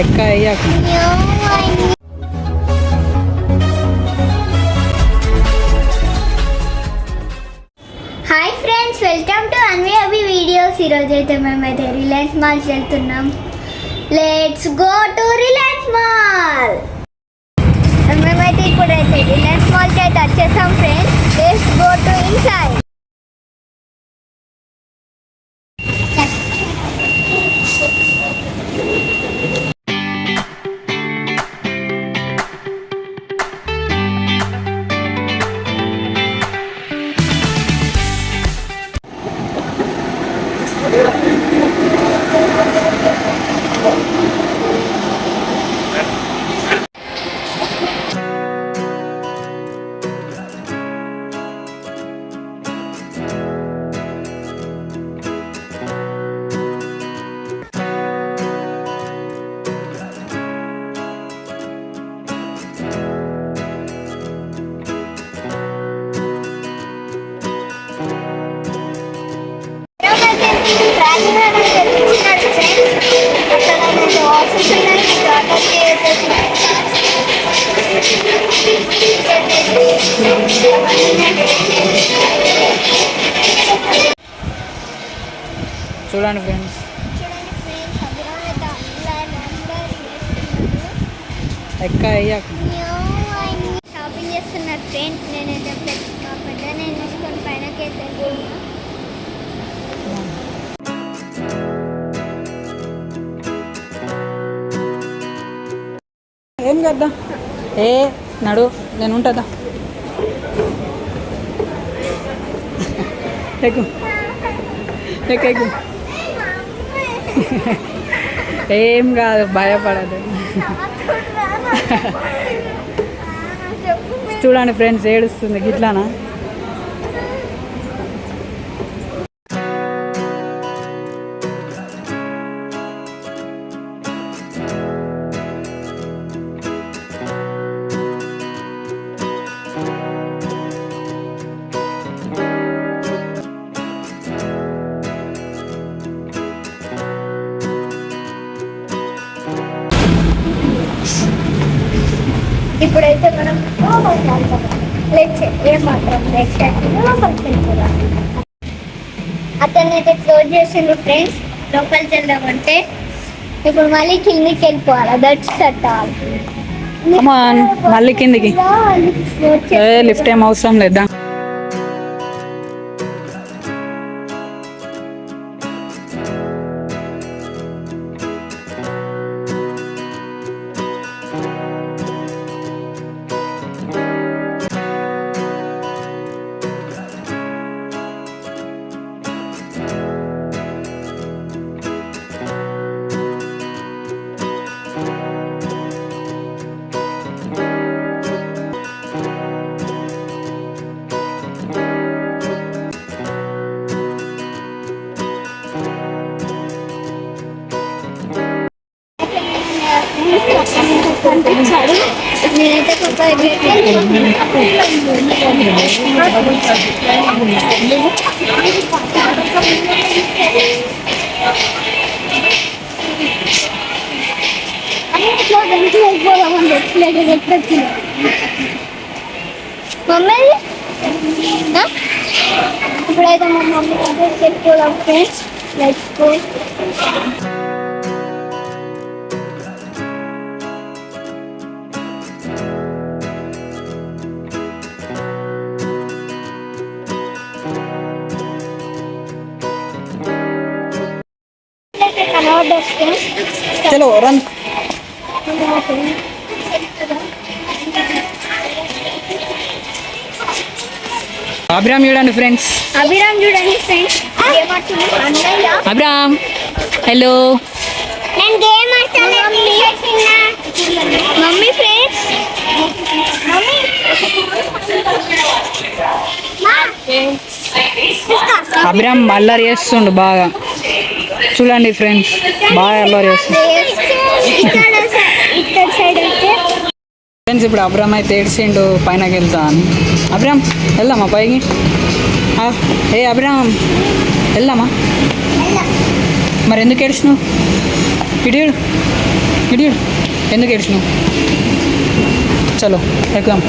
ఎక్క అయ్యాక hi friends, welcome to Anvi అవి వీడియోస్. ఈరోజు అయితే మేమైతే రిలయన్స్ మాల్కి వెళ్తున్నాం. Let's go to Reliance mall. మేమైతే ఇప్పుడైతే రిలయన్స్ మాల్కి అయితే వచ్చేసాం friends. Let's go to inside. చూడండి ఫ్రెండ్స్, ఎక్క అయ్యాక షాపింగ్ చేస్తున్నారు ఫ్రెండ్స్. నేనైతే పెద్ద నేను తీసుకొని పైనకి ఏం కదా ఏ నడు నేను ఉంటుందా ఎక్కు ఎక్కు ఎక్కు ఏం కాదు, భయపడదు. చూడండి ఫ్రెండ్స్, ఏడుస్తుంది గిట్లానా. ఇప్పుడైతే మనం ఏమాత్రం అతన్ని అయితే క్లోజ్ చేసిండు ఫ్రెండ్స్. లోపలికి వెళ్దామంటే ఇప్పుడు మళ్ళీ కిందికి వెళ్ళిపోవాలి. That's at all. మళ్ళీ కిందికి లిఫ్ట్ ఏం అవసరం లేదా. నేనైతే మమ్మీ ఇప్పుడైతే మా మమ్మీ చెప్పుకోవాలి ఫ్రెండ్స్. Let's go. చలో రన్. అభిరామ్ చూడండి ఫ్రెండ్స్, అభిరామ్ చూడండి ఫ్రెండ్స్. అభిరామ్ హలో. నేను గేమ్ ఆడుతాను మమ్మీ ఫ్రెండ్స్. అభిరామ్ అల్లరి చేస్తుండు బాగా. చూడండి ఫ్రెండ్స్, బాగా అల్లరి చేస్తుండు ఫ్రెండ్స్. ఇప్పుడు అభిరామ్ అయితే ఏడ్చిండు పైనకి వెళ్తా అని. అభిరామ్ వెళ్దామా పైకి? ఏ అభిరామ్ వెళ్దామా? మరి ఎందుకు ఏడ్చినావు? ఇటు ఇడి ఎందుకు ఏడ్చినావు? చలో ఎక్కుదాం.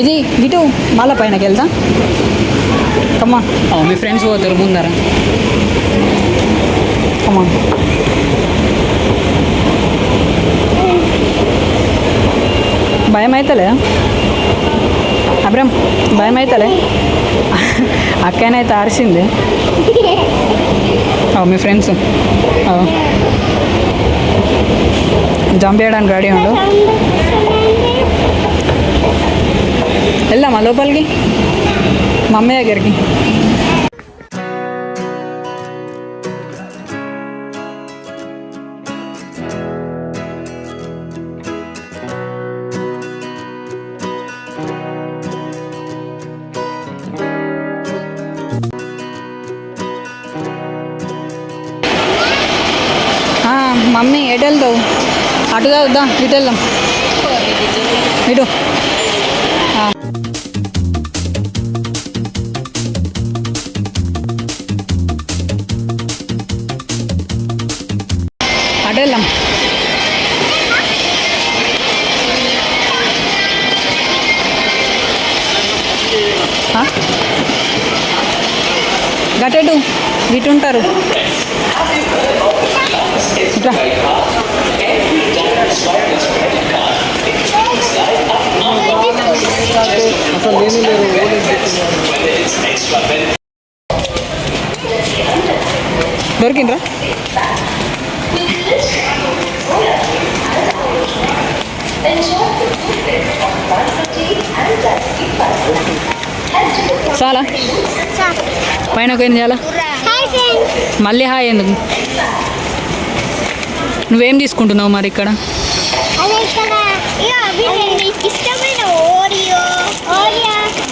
ఇది ఇటు మళ్ళా పైనకి వెళ్తా. కమ్మా మీ ఫ్రెండ్స్ పోతారు ముందర. కమ్మా భయం అవుతలే అబ్రామ్? భయం అవుతలే? అక్కనైతే ఆరిసింది. మీ ఫ్రెండ్స్ జంప్ చేయడానికి రెడీ ఉండు. వెళ్దామా లోపలికి మమ్మీ దగ్గరికి? మమ్మీ ఎటు వెళ్తావు? అటుగా వద్దా, ఇటు వెళ్దాం. ఇటు అటు వెళ్దాం. గటెటు ఇటు ఉంటారు. ఇట్లా దొరికిండ్రా? చాలా పైన ఏం చేయాలా? మళ్ళీ హాయ్ ఎందుకు? నువ్వేం తీసుకుంటున్నావు మరి ఇక్కడ? ఇష్టమైన ఓరియో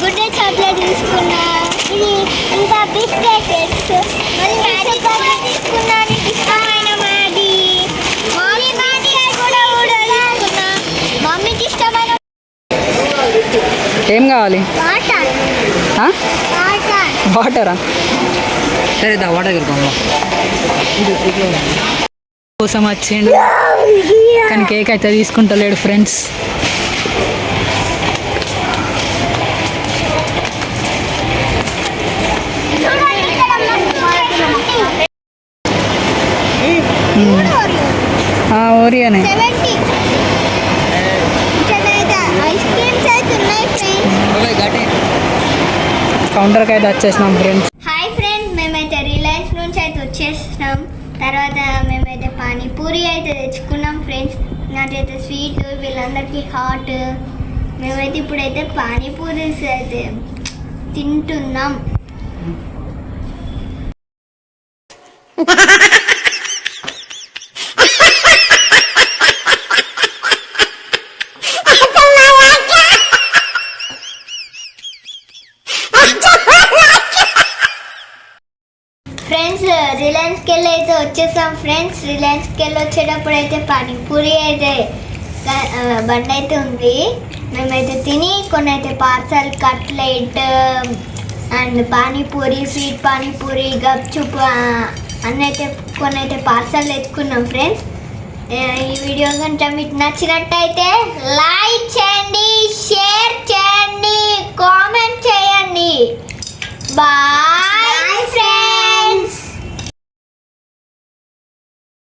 గుడ్ డే చాక్లెట్ తీసుకున్నా. ఇది ఇంకా బిస్కెట్స్ తీసుకున్నాను. ఇష్టమైన మ్యాగీ కూడా తీసుకున్నా. మమ్మీకి ఇష్టమైన ఏం కావాలి? వాటరా? సరే దా వాటర్ కోసం వచ్చిండు కానీ కేక్ అయితే తీసుకుంటలేడు ఫ్రెండ్స్. ఓరియోనే కౌంటర్కి అయితే వచ్చేసినాం ఫ్రెండ్స్. హాయ్ ఫ్రెండ్స్, మేమైతే రిలయన్స్ నుంచి అయితే వచ్చేసినాం. తర్వాత మేమైతే పానీపూరి అయితే తెచ్చుకున్నాం ఫ్రెండ్స్. నాకైతే స్వీట్, వీళ్ళందరికీ హాట్. మేమైతే ఇప్పుడైతే పానీపూరీస్ అయితే తింటున్నాం. ఫ్రెండ్స్ రిలయన్స్కి వెళ్ళి అయితే వచ్చేసాం ఫ్రెండ్స్. రిలయన్స్కి వెళ్ళి వచ్చేటప్పుడు అయితే పానీపూరి అయితే బండి అయితే ఉంది. మేమైతే తిని కొన్ని అయితే parcel cutlet and panipuri, sweet panipuri, gupchup అన్నీ అయితే కొన్ని అయితే పార్సల్ ఎత్తుకున్నాం ఫ్రెండ్స్. ఈ వీడియో కనుక మీకు నచ్చినట్టయితే లైక్ చేయండి, షేర్ చేయండి.